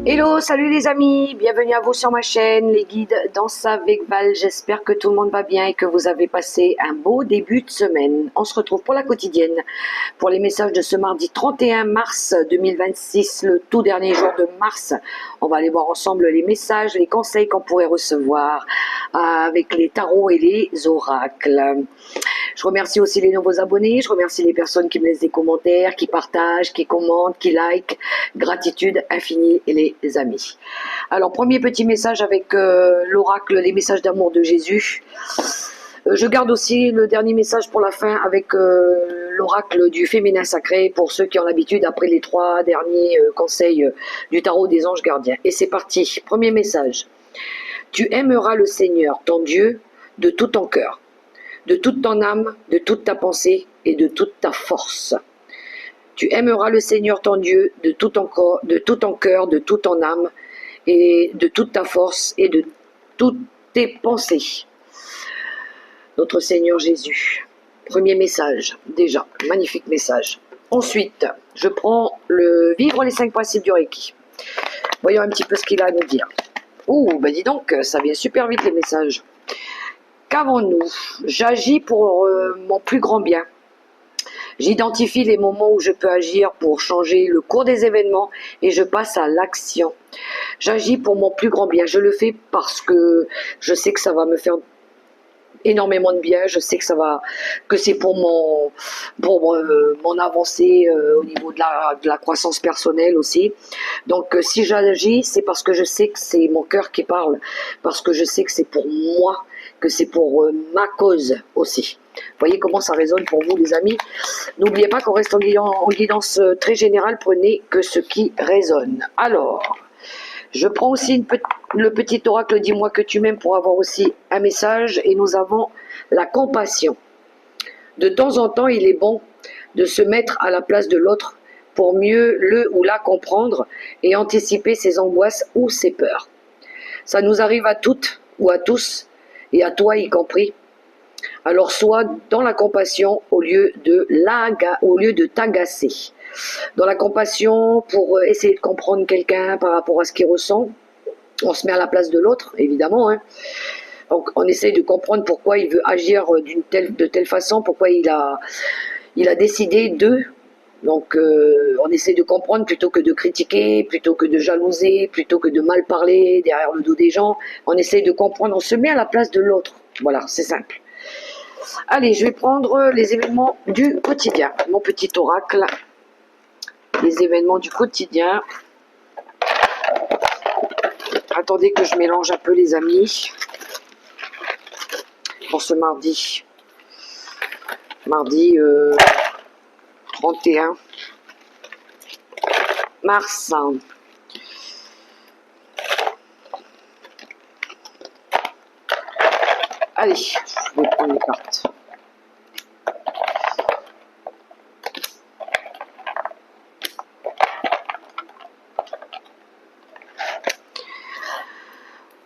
Hello, salut les amis, bienvenue à vous sur ma chaîne, les guides Danse avec Val. J'espère que tout le monde va bien et que vous avez passé un beau début de semaine. On se retrouve pour la quotidienne, pour les messages de ce mardi 31 mars 2026, le tout dernier jour de mars. On va aller voir ensemble les messages, les conseils qu'on pourrait recevoir avec les tarots et les oracles. Je remercie aussi les nouveaux abonnés, je remercie les personnes qui me laissent des commentaires, qui partagent, qui commentent, qui like. Gratitude infinie les amis. Alors, premier petit message avec l'oracle, les messages d'amour de Jésus. Je garde aussi le dernier message pour la fin avec l'oracle du féminin sacré pour ceux qui ont l'habitude après les 3 derniers conseils du tarot des anges gardiens. Et c'est parti, premier message. Tu aimeras le Seigneur, ton Dieu, de tout ton cœur, de toute ton âme, de toute ta pensée et de toute ta force. Tu aimeras le Seigneur ton Dieu de tout ton corps, de tout ton cœur, de toute ton âme et de toute ta force et de toutes tes pensées. Notre Seigneur Jésus. Premier message, déjà, magnifique message. Ensuite, je prends le vivre les 5 principes du Reiki. Voyons un petit peu ce qu'il a à nous dire. Oh, ben dis donc, ça vient super vite les messages. Qu'avons-nous? J'agis pour mon plus grand bien. J'identifie les moments où je peux agir pour changer le cours des événements et je passe à l'action. J'agis pour mon plus grand bien. Je le fais parce que je sais que ça va me faire énormément de bien. Je sais que c'est pour mon avancée au niveau de la croissance personnelle aussi. Donc si j'agis, c'est parce que je sais que c'est mon cœur qui parle, parce que je sais que c'est pour moi, que c'est pour ma cause aussi. Voyez comment ça résonne pour vous les amis. N'oubliez pas qu'on reste en guidance très générale, prenez que ce qui résonne. Alors, je prends aussi le petit oracle dis-moi que tu m'aimes pour avoir aussi un message et nous avons la compassion. De temps en temps, il est bon de se mettre à la place de l'autre pour mieux le ou la comprendre et anticiper ses angoisses ou ses peurs. Ça nous arrive à toutes ou à tous et à toi y compris. Alors sois dans la compassion au lieu de t'agacer. Dans la compassion pour essayer de comprendre quelqu'un par rapport à ce qu'il ressent. On se met à la place de l'autre, évidemment. Hein. Donc on essaye de comprendre pourquoi il veut agir de telle façon, pourquoi il a décidé de. Donc on essaie de comprendre plutôt que de critiquer, plutôt que de jalouser, plutôt que de mal parler derrière le dos des gens. On essaie de comprendre, on se met à la place de l'autre. Voilà, c'est simple. Allez, je vais prendre les événements du quotidien. Mon petit oracle. Les événements du quotidien. Attendez que je mélange un peu les amis. Pour ce mardi. Mardi 31 mars. Allez, je vais prendre les cartes.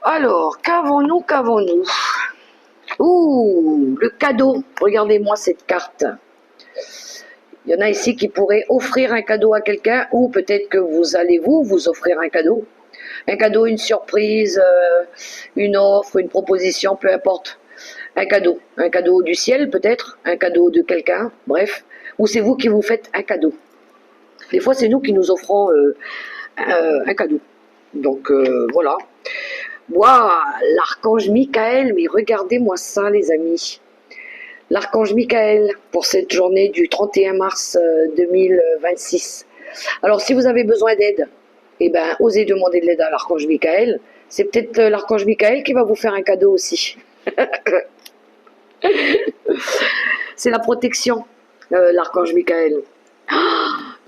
Alors, qu'avons-nous? Ouh, le cadeau. Regardez-moi cette carte. Il y en a ici qui pourraient offrir un cadeau à quelqu'un ou peut-être que vous allez vous offrir un cadeau. Un cadeau, une surprise, une offre, une proposition, peu importe. Un cadeau du ciel peut-être, un cadeau de quelqu'un, bref. Ou c'est vous qui vous faites un cadeau. Des fois, c'est nous qui nous offrons un cadeau. Donc, voilà. Waouh, l'archange Michael, mais regardez-moi ça les amis. L'archange Michael pour cette journée du 31 mars 2026. Alors si vous avez besoin d'aide, eh ben, osez demander de l'aide à l'archange Michael. C'est peut-être l'archange Michael qui va vous faire un cadeau aussi. C'est la protection, l'archange Michael.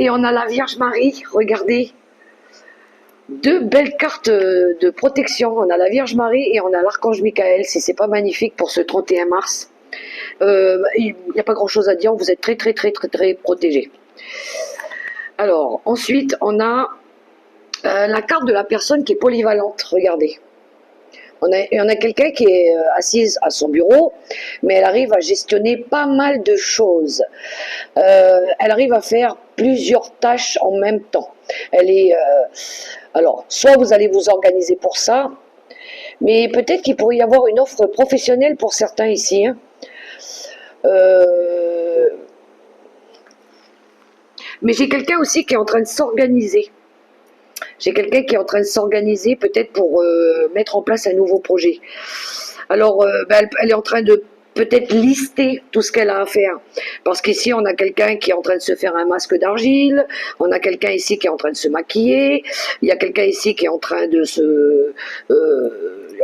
Et on a la Vierge Marie, regardez. 2 belles cartes de protection. On a la Vierge Marie et on a l'archange Michael. Si c'est pas magnifique pour ce 31 mars, il n'y a pas grand chose à dire. Vous êtes très protégés. Alors, ensuite, on a la carte de la personne qui est polyvalente. Regardez. On a quelqu'un qui est assise à son bureau, mais elle arrive à gestionner pas mal de choses. Elle arrive à faire plusieurs tâches en même temps. Elle est, alors, soit vous allez vous organiser pour ça, mais peut-être qu'il pourrait y avoir une offre professionnelle pour certains ici, hein. Euh, mais j'ai quelqu'un aussi qui est en train de s'organiser. J'ai quelqu'un qui est en train de s'organiser peut-être pour mettre en place un nouveau projet. Alors, elle est en train de peut-être lister tout ce qu'elle a à faire. Parce qu'ici, on a quelqu'un qui est en train de se faire un masque d'argile, on a quelqu'un ici qui est en train de se maquiller, il y a quelqu'un ici qui est en train de se...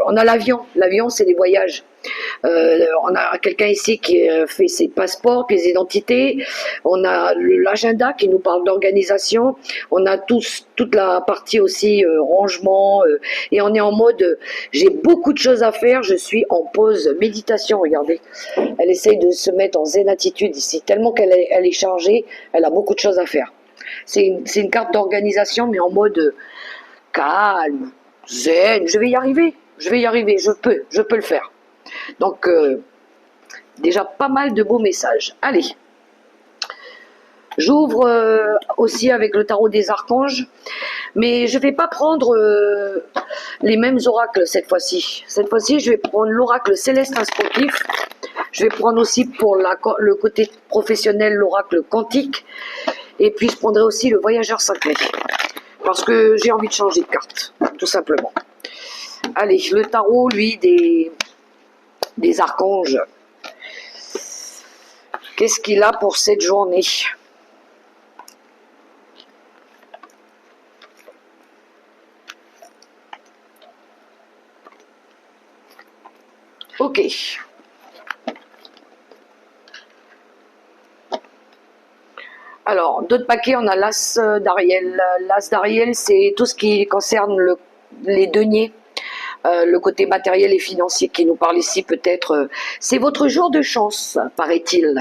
on a l'avion, l'avion c'est des voyages. On a quelqu'un ici qui fait ses passeports, pièces d'identité. On a l'agenda qui nous parle d'organisation. On a toute la partie aussi rangement. Et on est en mode, j'ai beaucoup de choses à faire. Je suis en pause méditation. Regardez, elle essaye de se mettre en zen attitude ici. Tellement elle est chargée, elle a beaucoup de choses à faire. C'est une carte d'organisation, mais en mode calme, zen. Je vais y arriver. Je vais y arriver. Je peux le faire. Donc, déjà pas mal de beaux messages. Allez, j'ouvre aussi avec le tarot des archanges, mais je ne vais pas prendre les mêmes oracles cette fois-ci. Cette fois-ci, je vais prendre l'oracle céleste instructif. Je vais prendre aussi pour le côté professionnel l'oracle quantique. Et puis, je prendrai aussi le voyageur sacré. Parce que j'ai envie de changer de carte, tout simplement. Allez, le tarot, lui, des archanges. Qu'est-ce qu'il a pour cette journée? Ok. Alors, d'autres paquets, on a l'As d'Ariel. L'As d'Ariel, c'est tout ce qui concerne les deniers. Le côté matériel et financier qui nous parle ici peut-être. C'est votre jour de chance, paraît-il.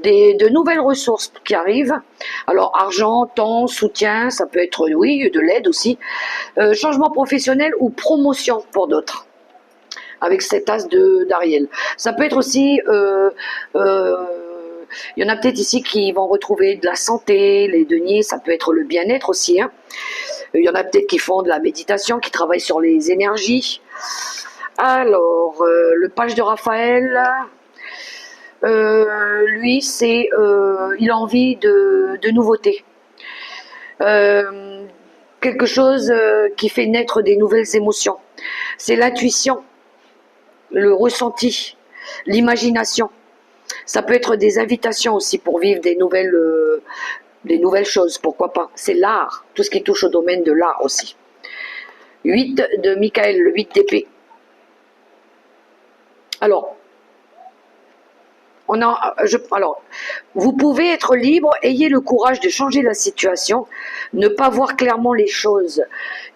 De nouvelles ressources qui arrivent. Alors, argent, temps, soutien, ça peut être, oui, de l'aide aussi. Changement professionnel ou promotion pour d'autres. Avec cet as d'Ariel. Ça peut être aussi... il y en a peut-être ici qui vont retrouver de la santé, les deniers, ça peut être le bien-être aussi, hein. Il y en a peut-être qui font de la méditation, qui travaillent sur les énergies. Alors, le page de Raphaël, lui, il a envie de nouveautés. Quelque chose qui fait naître des nouvelles émotions. C'est l'intuition, le ressenti, l'imagination. Ça peut être des invitations aussi pour vivre des nouvelles choses, pourquoi pas. C'est l'art, tout ce qui touche au domaine de l'art aussi. 8 de Michael, le 8 d'épée. Alors, vous pouvez être libre, ayez le courage de changer la situation, ne pas voir clairement les choses.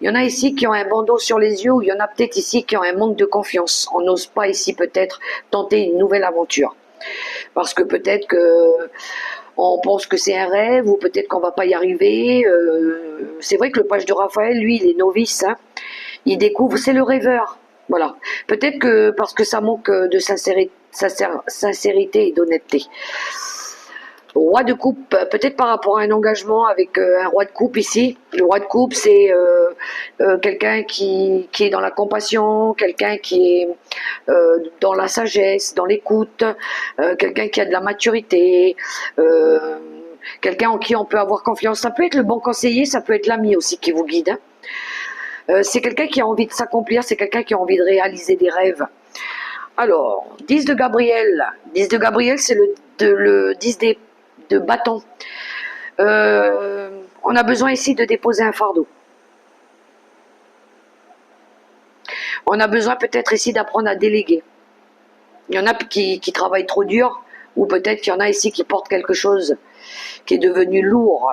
Il y en a ici qui ont un bandeau sur les yeux, ou il y en a peut-être ici qui ont un manque de confiance. On n'ose pas ici peut-être tenter une nouvelle aventure. Parce que peut-être que on pense que c'est un rêve, ou peut-être qu'on va pas y arriver. C'est vrai que le page de Raphaël, lui, il est novice, hein. Il découvre, c'est le rêveur. Voilà. Peut-être que parce que ça manque de sincérité et d'honnêteté. Roi de coupe, peut-être par rapport à un engagement avec un roi de coupe ici. Le roi de coupe, c'est quelqu'un qui est dans la compassion, quelqu'un qui est dans la sagesse, dans l'écoute, quelqu'un qui a de la maturité, quelqu'un en qui on peut avoir confiance. Ça peut être le bon conseiller, ça peut être l'ami aussi qui vous guide, hein. C'est quelqu'un qui a envie de s'accomplir, c'est quelqu'un qui a envie de réaliser des rêves. Alors, 10 de Gabriel. 10 de Gabriel, c'est le 10 de bâton. On a besoin ici de déposer un fardeau. On a besoin peut-être ici d'apprendre à déléguer. Il y en a qui travaillent trop dur, ou peut-être qu'il y en a ici qui portent quelque chose qui est devenu lourd.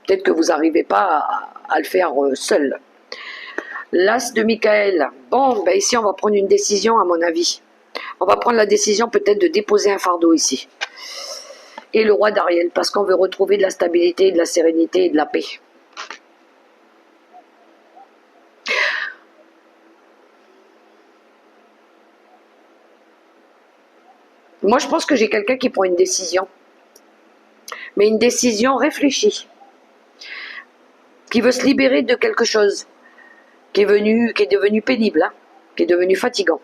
Peut-être que vous n'arrivez pas à le faire seul. L'As de Michael. Bon, ben ici on va prendre une décision à mon avis. On va prendre la décision peut-être de déposer un fardeau ici. Et le roi d'Ariel, parce qu'on veut retrouver de la stabilité, de la sérénité et de la paix. Moi, je pense que j'ai quelqu'un qui prend une décision. Mais une décision réfléchie. qui veut se libérer de quelque chose qui est devenu pénible, hein, qui est devenu fatigant.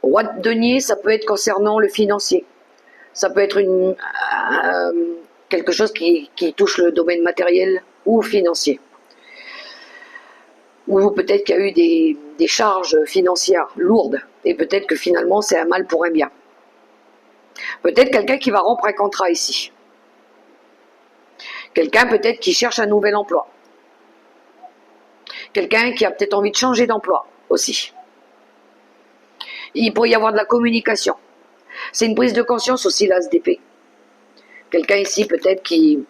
Roi de denier, ça peut être concernant le financier. Ça peut être quelque chose qui touche le domaine matériel ou financier. Ou peut-être qu'il y a eu des charges financières lourdes, et peut-être que finalement c'est un mal pour un bien. Peut-être quelqu'un qui va rompre un contrat ici. Quelqu'un peut-être qui cherche un nouvel emploi. Quelqu'un qui a peut-être envie de changer d'emploi aussi. Il pourrait y avoir de la communication. C'est une prise de conscience aussi, l'as d'épée. Quelqu'un ici peut-être qui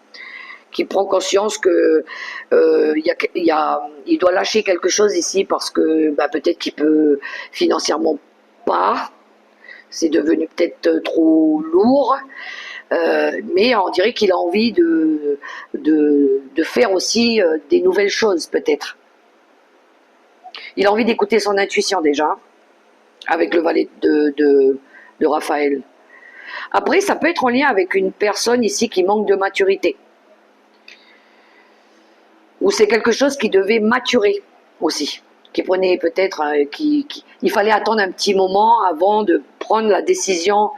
prend conscience que il doit lâcher quelque chose ici parce que peut-être qu'il peut financièrement pas. C'est devenu peut-être trop lourd. Mais on dirait qu'il a envie de faire aussi des nouvelles choses peut-être. Il a envie d'écouter son intuition déjà, avec le valet de Raphaël. Après, ça peut être en lien avec une personne ici qui manque de maturité. Ou c'est quelque chose qui devait maturer aussi. Qui prenait peut-être, il fallait attendre un petit moment avant de prendre la décision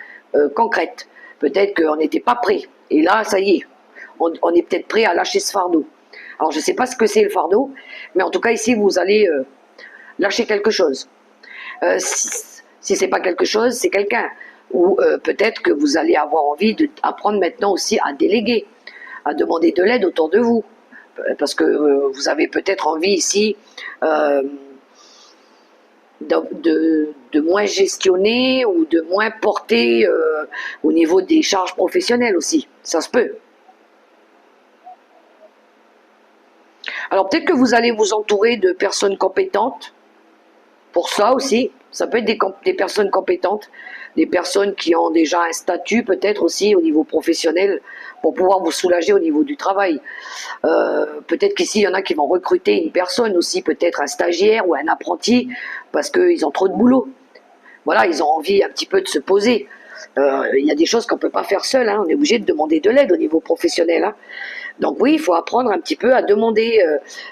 concrète. Peut-être qu'on n'était pas prêt. Et là, ça y est, on est peut-être prêt à lâcher ce fardeau. Alors, je ne sais pas ce que c'est le fardeau, mais en tout cas, ici, vous allez lâcher quelque chose. Si c'est pas quelque chose, c'est quelqu'un. Ou peut-être que vous allez avoir envie d'apprendre maintenant aussi à déléguer, à demander de l'aide autour de vous. Parce que vous avez peut-être envie ici de moins gestionner ou de moins porter au niveau des charges professionnelles aussi. Ça se peut. Alors peut-être que vous allez vous entourer de personnes compétentes. Pour ça aussi, ça peut être des personnes compétentes, des personnes qui ont déjà un statut peut-être aussi au niveau professionnel pour pouvoir vous soulager au niveau du travail. Peut-être qu'ici, il y en a qui vont recruter une personne aussi, peut-être un stagiaire ou un apprenti, parce qu'ils ont trop de boulot. Voilà, ils ont envie un petit peu de se poser. Il y a des choses qu'on ne peut pas faire seul, hein. On est obligé de demander de l'aide au niveau professionnel. Hein. Donc oui, il faut apprendre un petit peu à demander.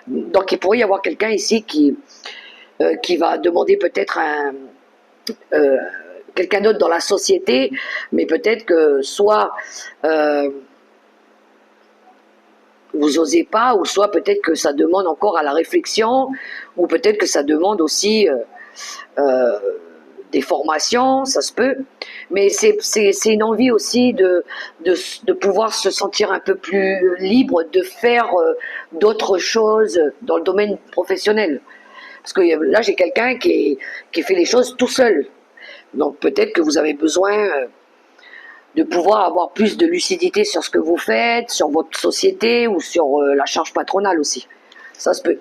Donc il pourrait y avoir quelqu'un ici qui va demander peut-être quelqu'un d'autre dans la société, mais peut-être que soit vous osez pas, ou soit peut-être que ça demande encore à la réflexion, ou peut-être que ça demande aussi des formations, ça se peut, mais c'est une envie aussi de pouvoir se sentir un peu plus libre, de faire d'autres choses dans le domaine professionnel. Parce que là, j'ai quelqu'un qui fait les choses tout seul. Donc peut-être que vous avez besoin de pouvoir avoir plus de lucidité sur ce que vous faites, sur votre société ou sur la charge patronale aussi. Ça se peut.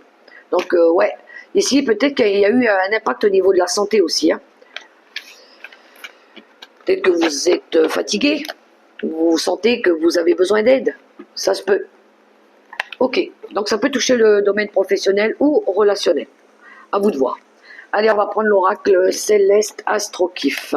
Donc ouais, ici peut-être qu'il y a eu un impact au niveau de la santé aussi. Hein. Peut-être que vous êtes fatigué, vous sentez que vous avez besoin d'aide. Ça se peut. Ok, donc ça peut toucher le domaine professionnel ou relationnel. À vous de voir. Allez, on va prendre l'oracle céleste Astrokif.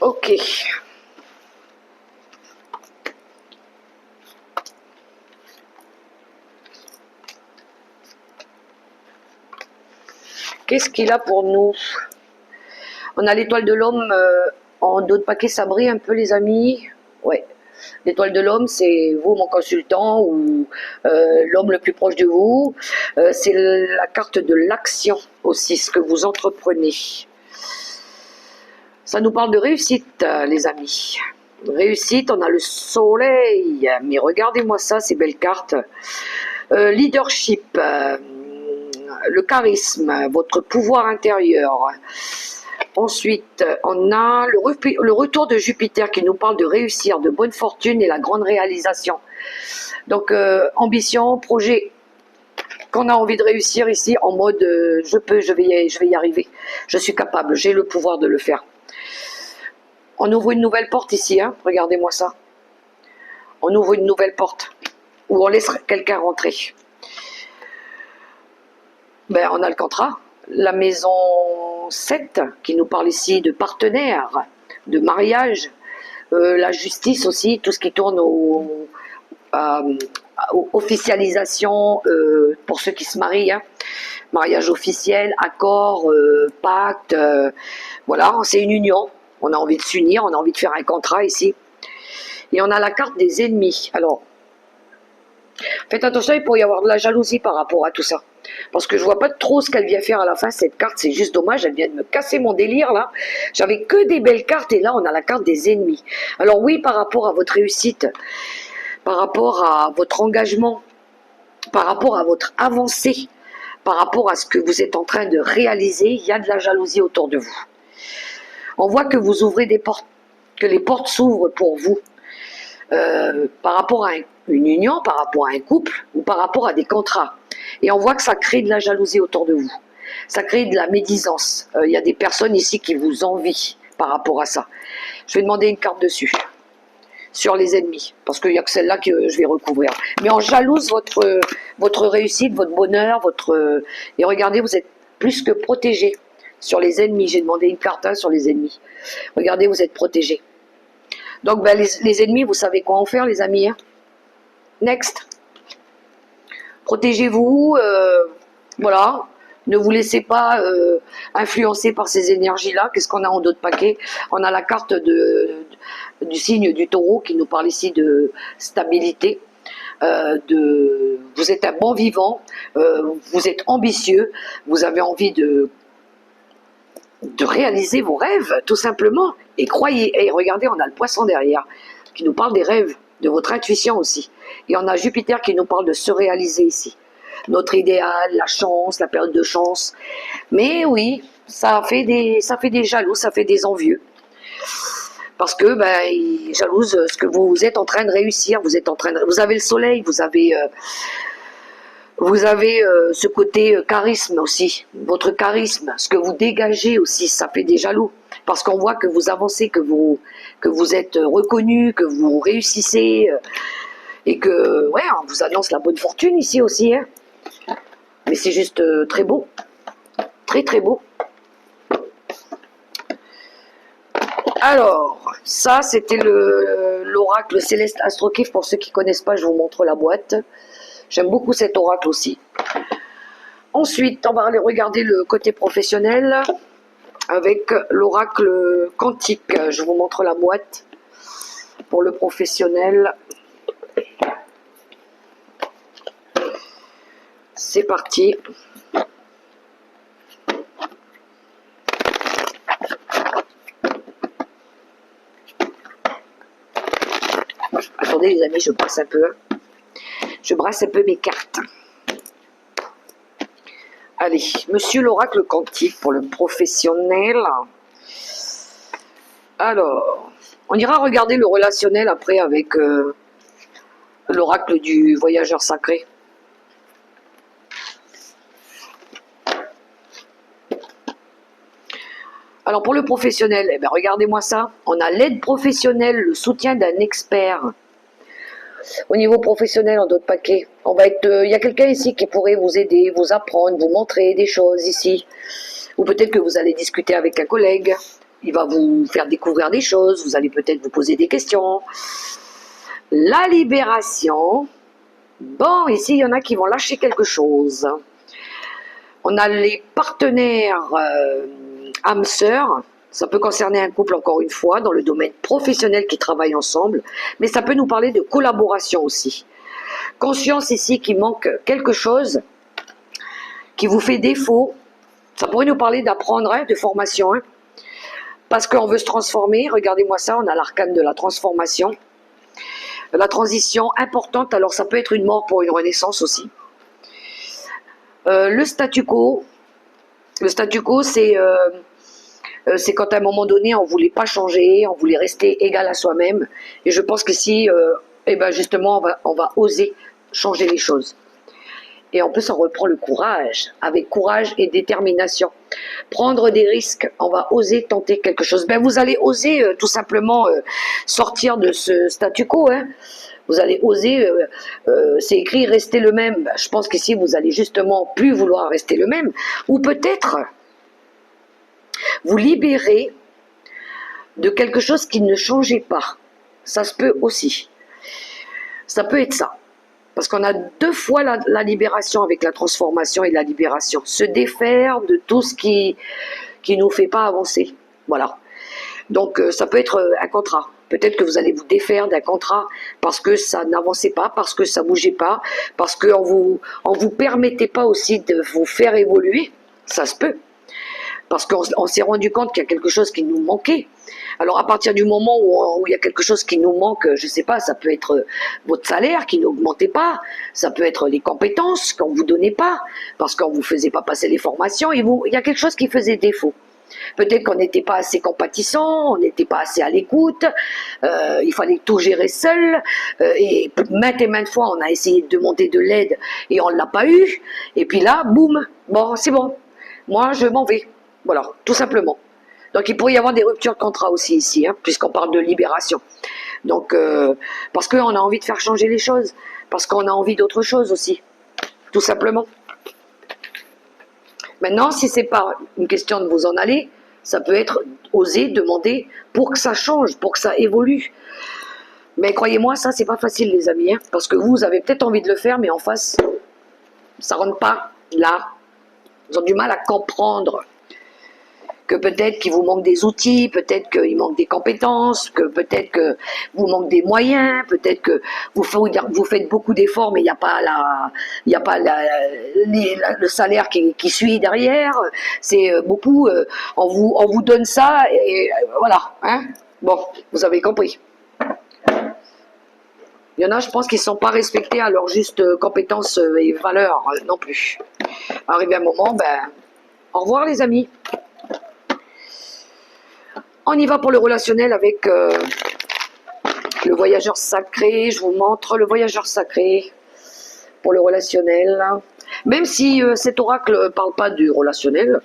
Ok. Qu'est-ce qu'il a pour nous? On a l'étoile de l'homme en dos de paquet, ça brille un peu les amis. Ouais. L'étoile de l'homme, c'est vous, mon consultant, ou l'homme le plus proche de vous. C'est la carte de l'action aussi, ce que vous entreprenez. Ça nous parle de réussite, les amis. Réussite, on a le soleil. Mais regardez-moi ça, ces belles cartes. Leadership, le charisme, votre pouvoir intérieur. Ensuite, on a le retour de Jupiter qui nous parle de réussir, de bonne fortune et la grande réalisation. Donc, ambition, projet. qu'on a envie de réussir ici en mode je peux, je vais y arriver. Je suis capable, j'ai le pouvoir de le faire. On ouvre une nouvelle porte ici, hein, regardez-moi ça. On ouvre une nouvelle porte où on laisse quelqu'un rentrer. Ben, on a le contrat. La maison 7 qui nous parle ici de partenaire, de mariage, la justice aussi, tout ce qui tourne aux officialisation pour ceux qui se marient, hein. Mariage officiel, accord, pacte, voilà, c'est une union. On a envie de s'unir, on a envie de faire un contrat ici. Et on a la carte des ennemis. Alors, faites attention, il pourrait y avoir de la jalousie par rapport à tout ça. Parce que je vois pas trop ce qu'elle vient faire à la fin, cette carte, c'est juste dommage, elle vient de me casser mon délire là. J'avais que des belles cartes et là on a la carte des ennemis. Alors oui, par rapport à votre réussite, par rapport à votre engagement, par rapport à votre avancée, par rapport à ce que vous êtes en train de réaliser, il y a de la jalousie autour de vous. On voit que vous ouvrez des portes, que les portes s'ouvrent pour vous. Par rapport à une union, par rapport à un couple ou par rapport à des contrats. Et on voit que ça crée de la jalousie autour de vous. Ça crée de la médisance. Il y a des personnes ici qui vous envient par rapport à ça. Je vais demander une carte dessus. Sur les ennemis. Parce qu'il n'y a que celle-là que je vais recouvrir. Mais on jalouse votre réussite, votre bonheur, et regardez, vous êtes plus que protégé. Sur les ennemis, j'ai demandé une carte sur les ennemis. Regardez, vous êtes protégé. Donc, ben, les ennemis, vous savez quoi en faire, les amis, hein. Next. Protégez-vous, voilà. Ne vous laissez pas influencer par ces énergies-là. Qu'est-ce qu'on a en d'autres paquets? On a la carte du signe du taureau qui nous parle ici de stabilité. Vous êtes un bon vivant, vous êtes ambitieux, vous avez envie de réaliser vos rêves, tout simplement. Et croyez, et regardez, on a le poisson derrière, qui nous parle des rêves, de votre intuition aussi. Et on a Jupiter qui nous parle de se réaliser ici. Notre idéal, la chance, la période de chance. Mais oui, ça fait des jaloux, ça fait des envieux. Parce que, ben, ils jalousent ce que vous êtes en train de réussir, vous avez le soleil, vous avez ce côté charisme aussi, votre charisme, ce que vous dégagez aussi, ça fait des jaloux. Parce qu'on voit que vous avancez, que vous êtes reconnu, que vous réussissez, et que, ouais, on vous annonce la bonne fortune ici aussi, hein. Mais c'est juste très beau, très très beau. Alors, ça c'était l'oracle Céleste Astrokif, pour ceux qui ne connaissent pas, je vous montre la boîte. J'aime beaucoup cet oracle aussi. Ensuite, on va aller regarder le côté professionnel avec l'oracle quantique. Je vous montre la boîte pour le professionnel. C'est parti. Attendez les amis, je brasse un peu. Je brasse un peu mes cartes. Allez, monsieur l'oracle quantique pour le professionnel. Alors, on ira regarder le relationnel après avec l'oracle du voyageur sacré. Alors pour le professionnel, eh ben regardez-moi ça. On a l'aide professionnelle, le soutien d'un expert. Au niveau professionnel, en d'autres paquets, il y a quelqu'un ici qui pourrait vous aider, vous apprendre, vous montrer des choses ici. Ou peut-être que vous allez discuter avec un collègue. Il va vous faire découvrir des choses. Vous allez peut-être vous poser des questions. La libération. Bon, ici, il y en a qui vont lâcher quelque chose. On a les partenaires âme sœur. Ça peut concerner un couple, encore une fois, dans le domaine professionnel qui travaille ensemble. Mais ça peut nous parler de collaboration aussi. Conscience ici qu'il manque quelque chose qui vous fait défaut. Ça pourrait nous parler d'apprendre, hein, de formation. Hein, parce qu'on veut se transformer. Regardez-moi ça, on a l'arcane de la transformation. La transition importante, alors ça peut être une mort pour une renaissance aussi. Le statu quo. Le statu quo, c'est quand à un moment donné, on ne voulait pas changer, on voulait rester égal à soi-même. Et je pense qu'ici, eh ben justement, on va oser changer les choses. Et en plus, on reprend le courage, avec courage et détermination. Prendre des risques, on va oser tenter quelque chose. Ben, vous allez oser tout simplement sortir de ce statu quo. Hein. Vous allez oser, c'est écrit rester le même. Ben, je pense qu'ici, vous allez justement plus vouloir rester le même. Ou peut-être vous libérer de quelque chose qui ne changeait pas. Ça se peut aussi. Ça peut être ça. Parce qu'on a deux fois la libération avec la transformation et la libération. Se défaire de tout ce qui nous fait pas avancer. Voilà. Donc ça peut être un contrat. Peut-être que vous allez vous défaire d'un contrat parce que ça n'avançait pas, parce que ça bougeait pas, parce qu'on vous permettait pas aussi de vous faire évoluer. Ça se peut. Parce qu'on s'est rendu compte qu'il y a quelque chose qui nous manquait. Alors à partir du moment où il y a quelque chose qui nous manque, je ne sais pas, ça peut être votre salaire qui n'augmentait pas, ça peut être les compétences qu'on ne vous donnait pas, parce qu'on ne vous faisait pas passer les formations, il y a quelque chose qui faisait défaut. Peut-être qu'on n'était pas assez compatissant, on n'était pas assez à l'écoute, il fallait tout gérer seul, et maintes fois on a essayé de demander de l'aide et on ne l'a pas eu, et puis là, boum, bon c'est bon, moi je m'en vais. Voilà, tout simplement. Donc il pourrait y avoir des ruptures de contrat aussi ici, hein, puisqu'on parle de libération. Donc, parce qu'on a envie de faire changer les choses, parce qu'on a envie d'autre chose aussi, tout simplement. Maintenant, si c'est pas une question de vous en aller, ça peut être oser demander pour que ça change, pour que ça évolue. Mais croyez-moi, ça c'est pas facile les amis, hein, parce que vous avez peut-être envie de le faire, mais en face, ça rentre pas là. Ils ont du mal à comprendre que peut-être qu'il vous manque des outils, peut-être qu'il manque des compétences, que peut-être que vous manque des moyens, peut-être que vous faites beaucoup d'efforts, mais il n'y a pas le salaire qui suit derrière. C'est beaucoup, on vous donne ça et voilà. Hein, bon, vous avez compris. Il y en a, je pense, qui ne sont pas respectés à leurs justes compétences et valeurs non plus. Arrivé un moment, ben, au revoir les amis. On y va pour le relationnel avec le voyageur sacré. Je vous montre le voyageur sacré pour le relationnel. Même si cet oracle ne parle pas du relationnel,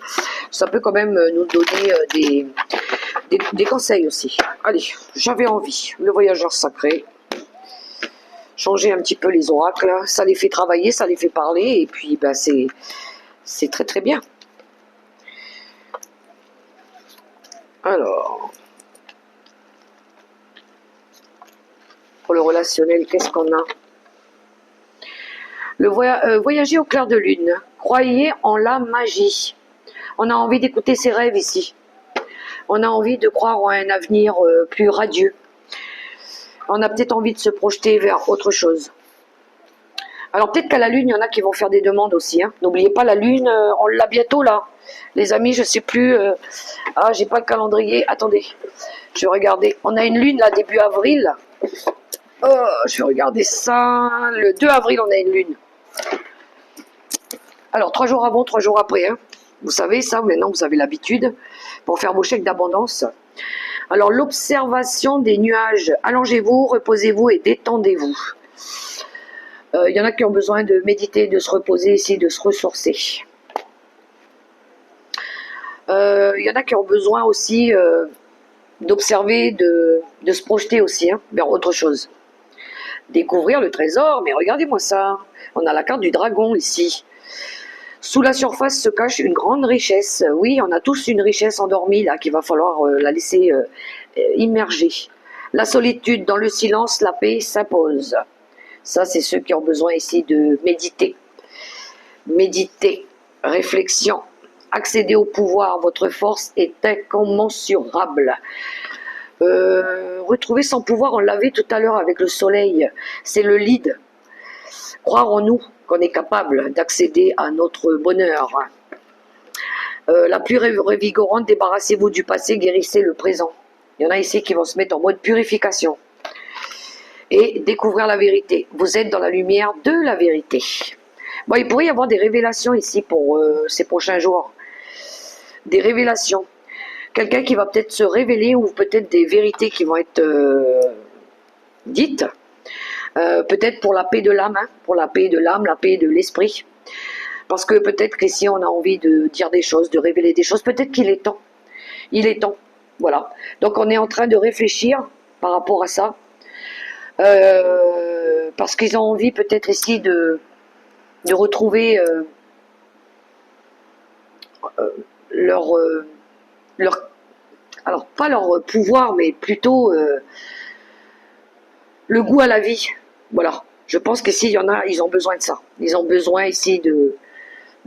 ça peut quand même nous donner des conseils aussi. Allez, j'avais envie. Le voyageur sacré. Changer un petit peu les oracles. Ça les fait travailler, ça les fait parler. Et puis, ben, c'est très très bien. Alors, pour le relationnel, qu'est-ce qu'on a? Voyager au clair de lune. Croyez en la magie. On a envie d'écouter ses rêves ici. On a envie de croire en un avenir plus radieux. On a peut-être envie de se projeter vers autre chose. Alors peut-être qu'à la lune, il y en a qui vont faire des demandes aussi. Hein. N'oubliez pas, la lune, on l'a bientôt là. Les amis, je sais plus. Ah, j'ai pas le calendrier. Attendez, je vais regarder. On a une lune là début avril. Oh, je vais regarder ça. Le 2 avril, on a une lune. Alors 3 jours avant, 3 jours après. Hein. Vous savez ça, maintenant vous avez l'habitude pour faire vos chèques d'abondance. Alors l'observation des nuages. Allongez-vous, reposez-vous et détendez-vous. Il y en a qui ont besoin de méditer, de se reposer ici, de se ressourcer. Il y en a qui ont besoin aussi d'observer, de se projeter aussi hein, vers autre chose. Découvrir le trésor, mais regardez-moi ça. On a la carte du dragon ici. Sous la surface se cache une grande richesse. Oui, on a tous une richesse endormie là qu'il va falloir la laisser immerger. La solitude, dans le silence, la paix s'impose. Ça, c'est ceux qui ont besoin ici de méditer. Méditer, réflexion, accéder au pouvoir. Votre force est incommensurable. Retrouver son pouvoir, on l'avait tout à l'heure avec le soleil. C'est le lead. Croire en nous, qu'on est capable d'accéder à notre bonheur. La plus revigorante, débarrassez-vous du passé, guérissez le présent. Il y en a ici qui vont se mettre en mode purification. Et découvrir la vérité. Vous êtes dans la lumière de la vérité. Bon, il pourrait y avoir des révélations ici pour ces prochains jours. Des révélations. Quelqu'un qui va peut-être se révéler ou peut-être des vérités qui vont être dites. Peut-être pour la paix de l'âme, hein, pour la paix de l'âme, la paix de l'esprit. Parce que peut-être qu'ici, on a envie de dire des choses, de révéler des choses. Peut-être qu'il est temps. Il est temps. Voilà. Donc, on est en train de réfléchir par rapport à ça. Parce qu'ils ont envie peut-être ici de retrouver leur, leur... Alors, pas leur pouvoir, mais plutôt le goût à la vie. Voilà. Je pense qu'ici, il y en a, ils ont besoin de ça. Ils ont besoin ici de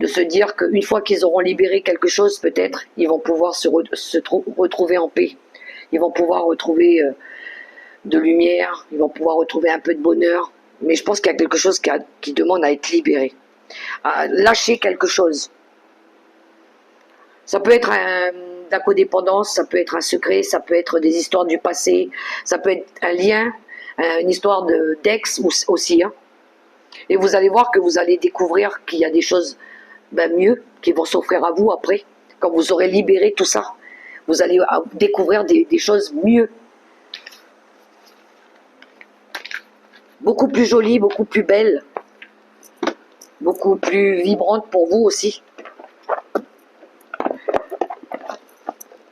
se dire qu'une fois qu'ils auront libéré quelque chose, peut-être, ils vont pouvoir retrouver en paix. Ils vont pouvoir retrouver de lumière, ils vont pouvoir retrouver un peu de bonheur. Mais je pense qu'il y a quelque chose qui demande à être libéré. À lâcher quelque chose. Ça peut être de la codépendance, ça peut être un secret, ça peut être des histoires du passé, ça peut être un lien, une histoire d'ex aussi. Hein. Et vous allez voir que vous allez découvrir qu'il y a des choses mieux qui vont s'offrir à vous après, quand vous aurez libéré tout ça. Vous allez découvrir des choses mieux. Beaucoup plus jolies, beaucoup plus belles, beaucoup plus vibrantes pour vous aussi.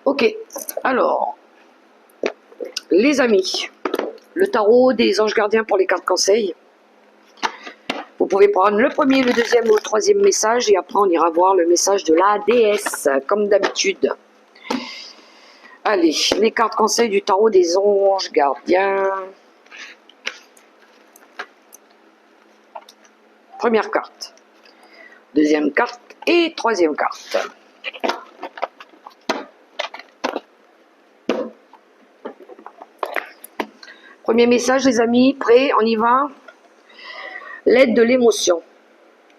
Ok, alors, les amis, le tarot des anges gardiens pour les cartes conseils. Vous pouvez prendre le premier, le deuxième ou le troisième message et après on ira voir le message de la déesse, comme d'habitude. Allez, les cartes conseils du tarot des anges gardiens. Première carte, deuxième carte et troisième carte. Premier message les amis, prêts, on y va. L'aide de l'émotion.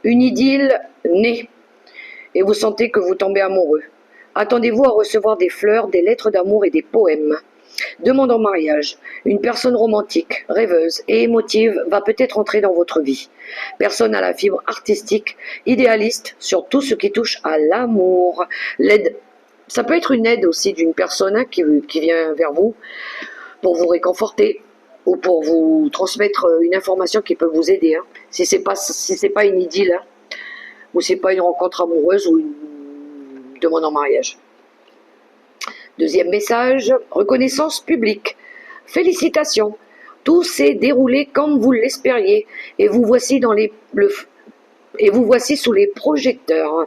Une idylle naît et vous sentez que vous tombez amoureux. Attendez-vous à recevoir des fleurs, des lettres d'amour et des poèmes. Demande en mariage. Une personne romantique, rêveuse et émotive va peut-être entrer dans votre vie. Personne à la fibre artistique, idéaliste sur tout ce qui touche à l'amour. L'aide, ça peut être une aide aussi d'une personne qui vient vers vous pour vous réconforter ou pour vous transmettre une information qui peut vous aider. Hein. Si c'est pas une idylle, hein, ou c'est pas une rencontre amoureuse ou une demande en mariage. Deuxième message, reconnaissance publique. Félicitations, tout s'est déroulé comme vous l'espériez et vous voici sous les projecteurs.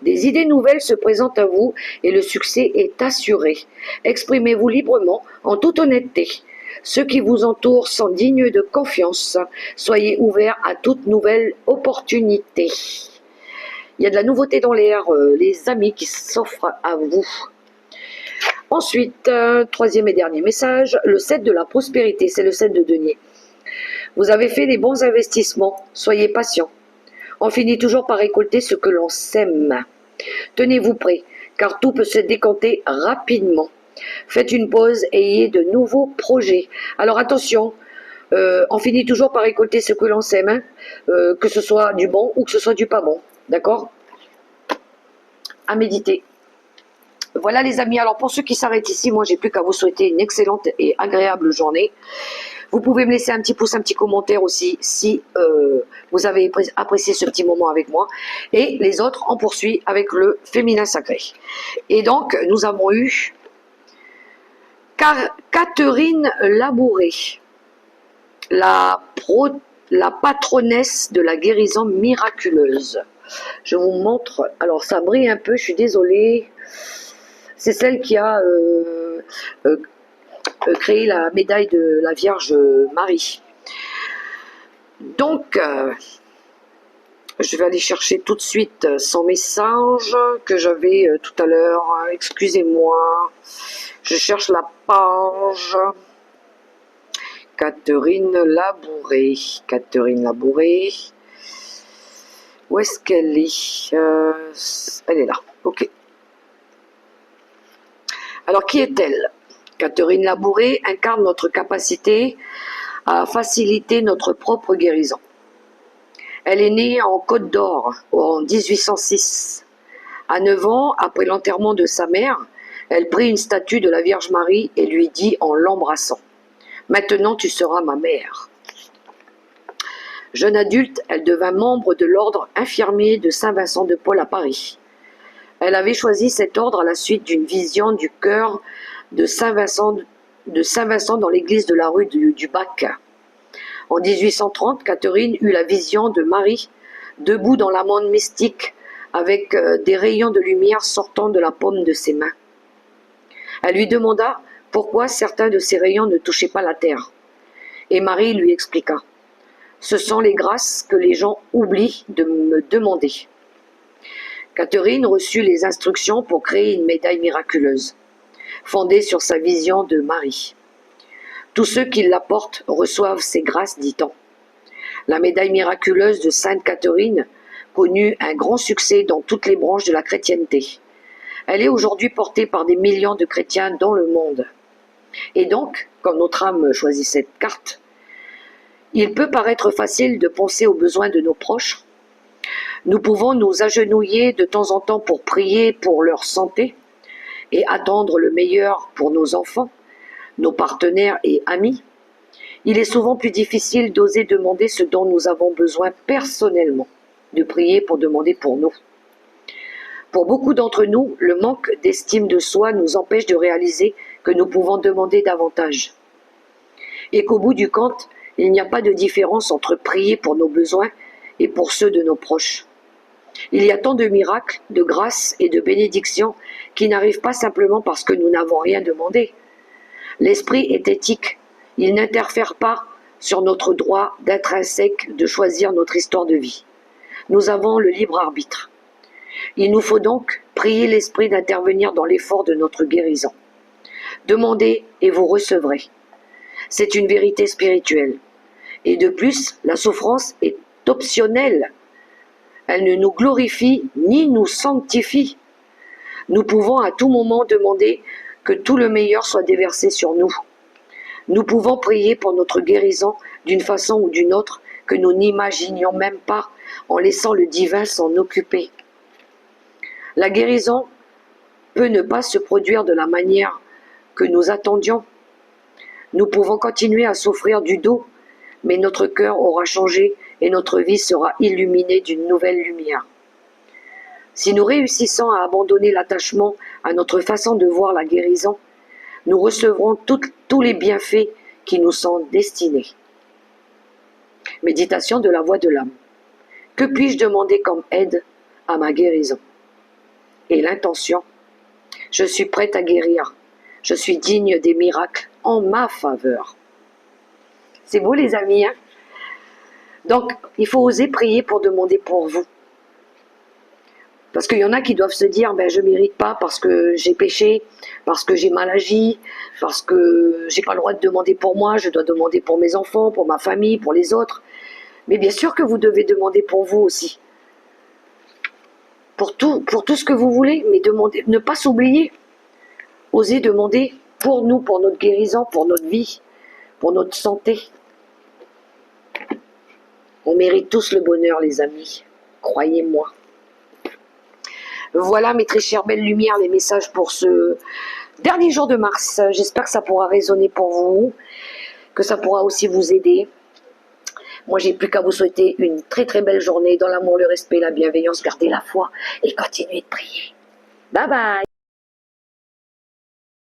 Des idées nouvelles se présentent à vous et le succès est assuré. Exprimez-vous librement, en toute honnêteté. Ceux qui vous entourent sont dignes de confiance. Soyez ouverts à toute nouvelle opportunité. Il y a de la nouveauté dans l'air, les amis, qui s'offrent à vous. Ensuite, troisième et dernier message, le 7 de la prospérité, c'est le 7 de denier. Vous avez fait des bons investissements, soyez patient. On finit toujours par récolter ce que l'on sème. Tenez-vous prêts, car tout peut se décanter rapidement. Faites une pause et ayez de nouveaux projets. Alors attention, on finit toujours par récolter ce que l'on sème, hein, que ce soit du bon ou que ce soit du pas bon. D'accord? À méditer. Voilà les amis, alors pour ceux qui s'arrêtent ici, moi j'ai plus qu'à vous souhaiter une excellente et agréable journée. Vous pouvez me laisser un petit pouce, un petit commentaire aussi si vous avez apprécié ce petit moment avec moi. Et les autres, on poursuit avec le féminin sacré. Et donc, nous avons eu Catherine Labouré, la patronesse de la guérison miraculeuse. Je vous montre, alors ça brille un peu, je suis désolée. C'est celle qui a créé la médaille de la Vierge Marie. Donc, je vais aller chercher tout de suite son message que j'avais tout à l'heure. Excusez-moi, je cherche la page. Catherine Labouré. Catherine Labouré. Où est-ce qu'elle est? Elle est là, ok. Alors, qui est-elle? Catherine Labouré incarne notre capacité à faciliter notre propre guérison. Elle est née en Côte d'Or en 1806. À 9 ans, après l'enterrement de sa mère, elle prit une statue de la Vierge Marie et lui dit en l'embrassant « Maintenant tu seras ma mère ». Jeune adulte, elle devint membre de l'ordre infirmier de Saint-Vincent de Paul à Paris. Elle avait choisi cet ordre à la suite d'une vision du chœur de Saint-Vincent dans l'église de la rue du Bac. En 1830, Catherine eut la vision de Marie, debout dans la monde mystique, avec des rayons de lumière sortant de la paume de ses mains. Elle lui demanda pourquoi certains de ces rayons ne touchaient pas la terre. Et Marie lui expliqua. Ce sont les grâces que les gens oublient de me demander. Catherine reçut les instructions pour créer une médaille miraculeuse, fondée sur sa vision de Marie. Tous ceux qui la portent reçoivent ces grâces, dit-on. La médaille miraculeuse de Sainte Catherine connut un grand succès dans toutes les branches de la chrétienté. Elle est aujourd'hui portée par des millions de chrétiens dans le monde. Et donc, quand notre âme choisit cette carte, il peut paraître facile de penser aux besoins de nos proches. Nous pouvons nous agenouiller de temps en temps pour prier pour leur santé et attendre le meilleur pour nos enfants, nos partenaires et amis. Il est souvent plus difficile d'oser demander ce dont nous avons besoin personnellement, de prier pour demander pour nous. Pour beaucoup d'entre nous, le manque d'estime de soi nous empêche de réaliser que nous pouvons demander davantage. Et qu'au bout du compte, il n'y a pas de différence entre prier pour nos besoins et pour ceux de nos proches. Il y a tant de miracles, de grâces et de bénédictions qui n'arrivent pas simplement parce que nous n'avons rien demandé. L'esprit est éthique. Il n'interfère pas sur notre droit d'intrinsèque de choisir notre histoire de vie. Nous avons le libre arbitre. Il nous faut donc prier l'esprit d'intervenir dans l'effort de notre guérison. Demandez et vous recevrez. C'est une vérité spirituelle. Et de plus, la souffrance est optionnelle. Elle ne nous glorifie ni nous sanctifie. Nous pouvons à tout moment demander que tout le meilleur soit déversé sur nous. Nous pouvons prier pour notre guérison d'une façon ou d'une autre que nous n'imaginions même pas en laissant le divin s'en occuper. La guérison peut ne pas se produire de la manière que nous attendions. Nous pouvons continuer à souffrir du dos, mais notre cœur aura changé et notre vie sera illuminée d'une nouvelle lumière. Si nous réussissons à abandonner l'attachement à notre façon de voir la guérison, nous recevrons tous les bienfaits qui nous sont destinés. Méditation de la voix de l'âme. Que puis-je demander comme aide à ma guérison? Et l'intention. Je suis prête à guérir. Je suis digne des miracles en ma faveur. C'est beau les amis, hein? Donc, il faut oser prier pour demander pour vous. Parce qu'il y en a qui doivent se dire, je ne mérite pas parce que j'ai péché, parce que j'ai mal agi, parce que j'ai pas le droit de demander pour moi, je dois demander pour mes enfants, pour ma famille, pour les autres. Mais bien sûr que vous devez demander pour vous aussi. Pour tout ce que vous voulez, mais demandez, ne pas s'oublier. Osez demander pour nous, pour notre guérison, pour notre vie, pour notre santé. On mérite tous le bonheur, les amis. Croyez-moi. Voilà, mes très chères belles lumières, les messages pour ce dernier jour de mars. J'espère que ça pourra résonner pour vous, que ça pourra aussi vous aider. Moi, j'ai plus qu'à vous souhaiter une très très belle journée dans l'amour, le respect, la bienveillance. Gardez la foi et continuez de prier. Bye bye.